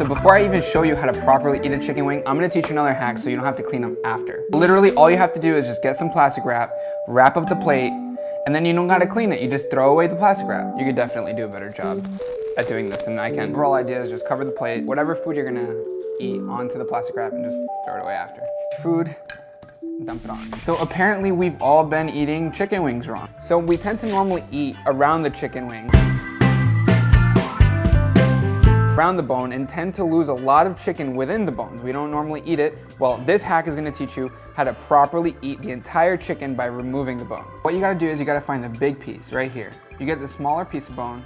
So before I even show you how to properly eat a chicken wing, I'm gonna teach you another hack so you don't have to clean them after. Literally, all you have to do is just get some plastic wrap, wrap up the plate, and then you don't gotta clean it. You just throw away the plastic wrap. You could definitely do a better job at doing this than I can. The overall idea is just cover the plate, whatever food you're gonna eat onto the plastic wrap and just throw it away after. Food, dump it on. So apparently we've all been eating chicken wings wrong. So we tend to normally eat around the chicken wing, around the bone, and tend to lose a lot of chicken within the bones. We don't normally eat it. Well, this hack is gonna teach you how to properly eat the entire chicken by removing the bone. What you gotta do is you gotta find the big piece right here. You get the smaller piece of bone,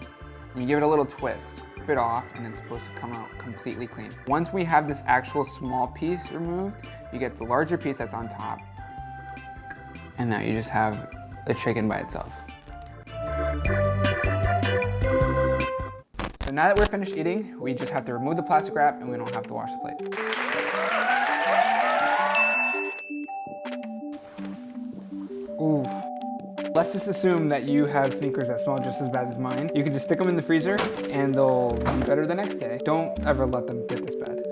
and you give it a little twist. Rip it off, and it's supposed to come out completely clean. Once we have this actual small piece removed, you get the larger piece that's on top. And now you just have the chicken by itself. So now that we're finished eating, we just have to remove the plastic wrap and we don't have to wash the plate. Ooh. Let's just assume that you have sneakers that smell just as bad as mine. You can just stick them in the freezer and they'll be better the next day. Don't ever let them get this bad.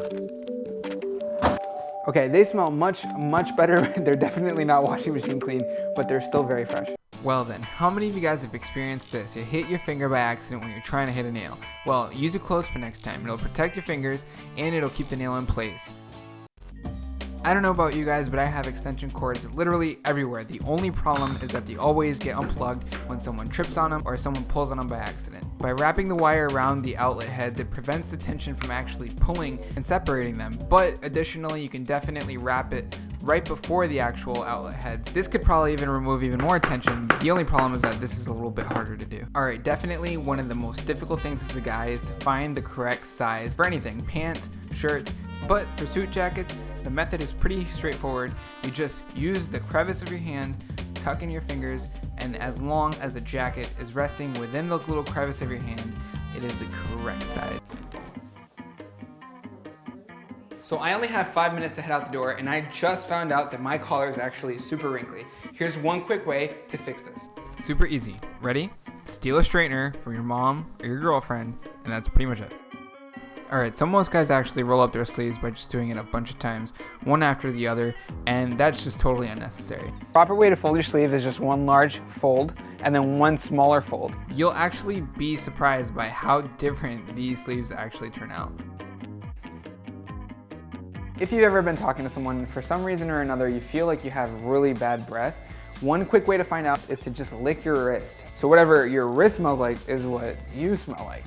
Okay, they smell much, much better. They're definitely not washing machine clean, but they're still very fresh. Well then, how many of you guys have experienced this? You hit your finger by accident when you're trying to hit a nail. Well, use a clothespin next time. It'll protect your fingers and it'll keep the nail in place. I don't know about you guys, but I have extension cords literally everywhere. The only problem is that they always get unplugged when someone trips on them or someone pulls on them by accident. By wrapping the wire around the outlet heads, it prevents the tension from actually pulling and separating them. But additionally, you can definitely wrap it right before the actual outlet heads. This could probably even remove even more tension. The only problem is that this is a little bit harder to do. Alright, definitely one of the most difficult things as a guy is to find the correct size for anything, pants, shirts, but for suit jackets, the method is pretty straightforward. You just use the crevice of your hand, tuck in your fingers, and as long as the jacket is resting within the little crevice of your hand, it is the correct size. So I only have 5 minutes to head out the door, and I just found out that my collar is actually super wrinkly. Here's one quick way to fix this. Super easy. Ready? Steal a straightener from your mom or your girlfriend, and that's pretty much it. Alright, so most guys actually roll up their sleeves by just doing it a bunch of times, one after the other, and that's just totally unnecessary. Proper way to fold your sleeve is just one large fold and then one smaller fold. You'll actually be surprised by how different these sleeves actually turn out. If you've ever been talking to someone and for some reason or another you feel like you have really bad breath, one quick way to find out is to just lick your wrist. So whatever your wrist smells like is what you smell like.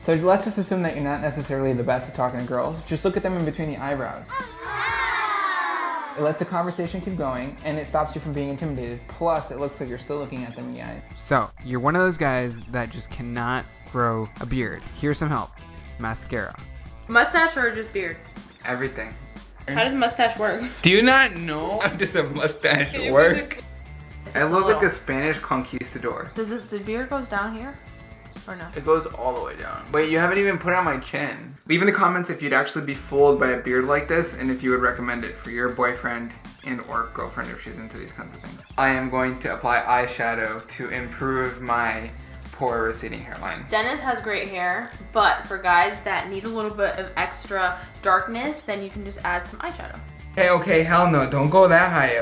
So let's just assume that you're not necessarily the best at talking to girls. Just look at them in between the eyebrows. It lets the conversation keep going, and it stops you from being intimidated. Plus, it looks like you're still looking at them in the eye. So, you're one of those guys that just cannot grow a beard. Here's some help. Mascara. Mustache or just beard? Everything. How does mustache work? Do you not know how does a mustache work? I look like a Spanish conquistador. Does the beard goes down here? Or no? It goes all the way down. Wait, you haven't even put it on my chin. Leave in the comments if you'd actually be fooled by a beard like this and if you would recommend it for your boyfriend and or girlfriend if she's into these kinds of things. I am going to apply eyeshadow to improve my poor receding hairline. Dennis has great hair, but for guys that need a little bit of extra darkness, then you can just add some eyeshadow. Okay, hell no, don't go that high.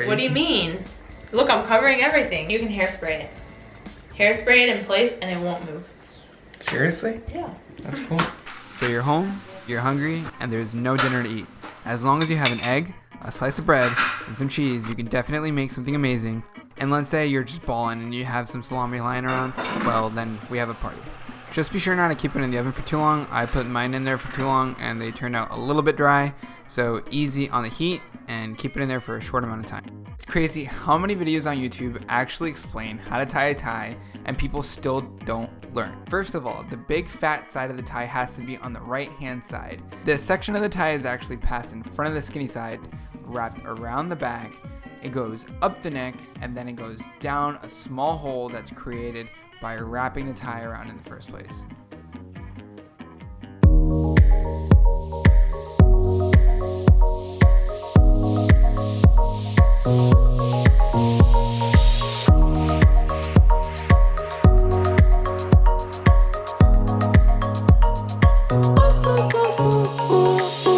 What do you mean? Look, I'm covering everything. You can hairspray it. Hairspray it in place and it won't move. Seriously? Yeah. That's cool. So you're home, you're hungry, and there's no dinner to eat. As long as you have an egg, a slice of bread, and some cheese, you can definitely make something amazing. And let's say you're just balling and you have some salami lying around, well then we have a party. Just be sure not to keep it in the oven for too long. I put mine in there for too long and they turned out a little bit dry. So easy on the heat and keep it in there for a short amount of time. It's crazy how many videos on YouTube actually explain how to tie a tie and people still don't learn. First of all, the big fat side of the tie has to be on the right hand side. This section of the tie is actually passed in front of the skinny side, wrapped around the back. It goes up the neck and then it goes down a small hole that's created by wrapping the tie around in the first place.